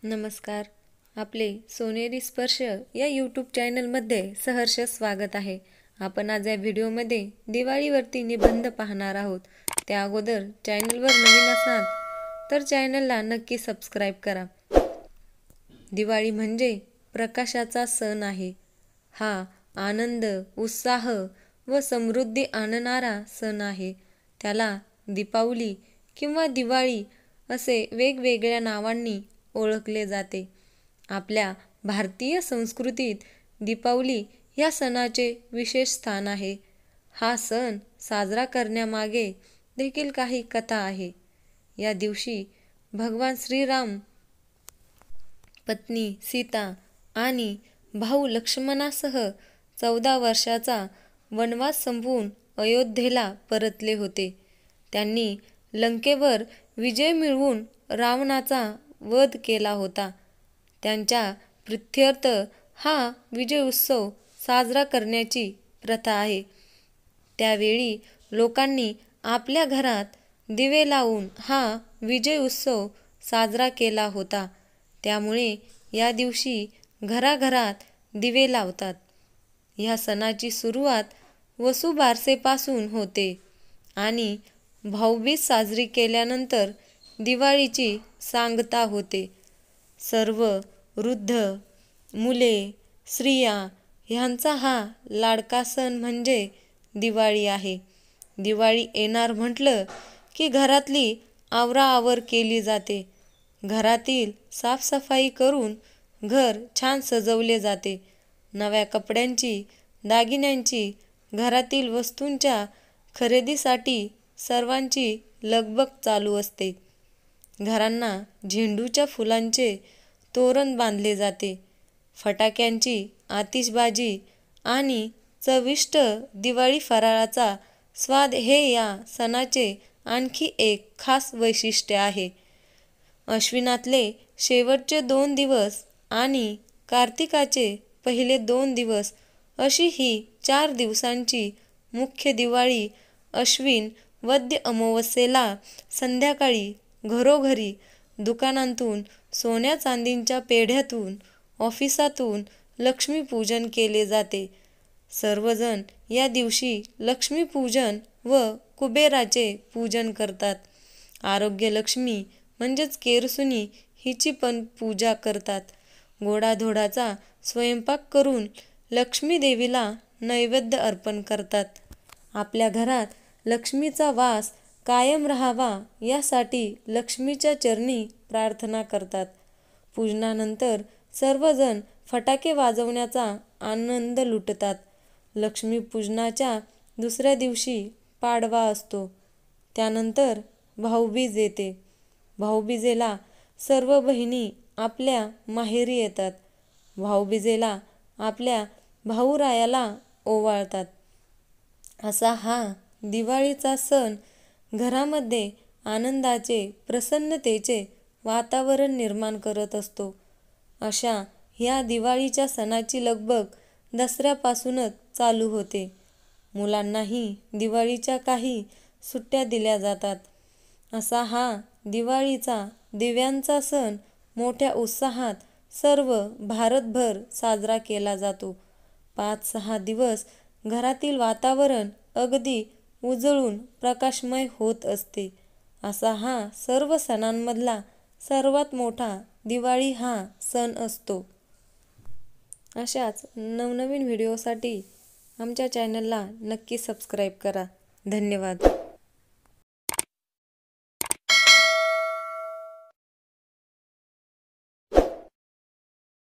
नमस्कार. आपले सोनेरी स्पर्श या यूट्यूब चॅनलमध्ये सहर्ष स्वागत आहे. आपण आज या व्हिडिओमध्ये दिवाळीवरती निबंध पाहणार आहोत. त्या अगोदर चॅनलवर नवीन असाल तर चॅनलला नक्की सबस्क्राईब करा. दिवाळी म्हणजे प्रकाशाचा सण आहे. हा आनंद, उत्साह व समृद्धी आणणारा सण आहे. त्याला दीपावली किंवा दिवाळी असे वेगवेगळ्या नावांनी ओळखले जाते. आपल्या भारतीय संस्कृतीत दीपावली या सणाचे विशेष स्थान आहे. हा सण साजरा करण्यामागे देखील काही कथा आहे. या दिवशी भगवान श्रीराम, पत्नी सीता आणि भाऊ लक्ष्मणासह 14 वर्षाचा वनवास संपवून अयोध्येला परतले होते. त्यांनी लंकेवर विजय मिळवून रावणाचा वध केला होता. त्यांच्या प्रीत्यर्थ हा विजय उत्सव साजरा करण्याची प्रथा आहे. त्यावेळी लोकांनी आपल्या घरात दिवे लावून हा विजय उत्सव साजरा केला होता. त्यामुळे या दिवशी घराघरात दिवे लावतात. या सणाची सुरुवात वसुबारसेपासून होते आणि भाऊबीज साजरी केल्यानंतर दिवाळीची सांगता होते. सर्व वृद्ध, मुले, स्त्रिया ह्यांचा हा लाडका सण म्हणजे दिवाळी आहे. दिवाळी येणार म्हटलं की घरातली आवराआवर केली जाते. घरातील साफसफाई करून घर छान सजवले जाते. नव्या कपड्यांची, दागिन्यांची, घरातील वस्तूंच्या खरेदीसाठी सर्वांची लगबग चालू असते. घरांना झेंडूच्या फुलांचे तोरण बांधले जाते. फटाक्यांची आतिषबाजी आणि चविष्ट दिवाळी फराळाचा स्वाद हे या सणाचे आणखी एक खास वैशिष्ट्य आहे. अश्विनातले शेवटचे 2 दिवस आणि कार्तिकाचे पहिले 2 दिवस अशी ही 4 दिवसांची मुख्य दिवाळी अश्विन वद्य अमावास्येला संध्याकाळी घरोघरी, दुकानांतून, सोन्या चांदीच्या पेढ्यातून, ऑफिसातून लक्ष्मीपूजन केले जाते. सर्वजण या दिवशी लक्ष्मीपूजन व कुबेराचे पूजन करतात. आरोग्य लक्ष्मी म्हणजेच केरसुणी हिची पण पूजा करतात. गोडाधोडाचा स्वयंपाक करून लक्ष्मी देवीला नैवेद्य अर्पण करतात. आपल्या घरात लक्ष्मीचा वास कायम राहावा यासाठी लक्ष्मीच्या चरणी प्रार्थना करतात. पूजनानंतर सर्वजण फटाके वाजवण्याचा आनंद लुटतात. लक्ष्मीपूजनाच्या दुसऱ्या दिवशी पाडवा असतो. त्यानंतर भाऊबीज येते. भाऊबीजेला सर्व बहिणी आपल्या माहेरी येतात. भाऊबीजेला आपल्या भाऊरायाला ओवाळतात. असा हा दिवाळीचा सण घरामध्ये आनंदाचे, प्रसन्नतेचे वातावरण निर्माण करत असतो. अशा ह्या दिवाळीच्या सणाची लगबग दसऱ्यापासूनच चालू होते. मुलांनाही दिवाळीच्या काही सुट्ट्या दिल्या जातात. असा हा दिवाळीचा दिव्यांचा सण मोठ्या उत्साहात सर्व भारतभर साजरा केला जातो. 5-6 दिवस घरातील वातावरण अगदी उजळून प्रकाशमय होत असते. असा हा सर्व सणांमधला सर्वात मोठा दिवाळी हा सण असतो. अशाच नवनवीन व्हिडिओसाठी आमच्या चॅनलला नक्की सबस्क्राईब करा. धन्यवाद.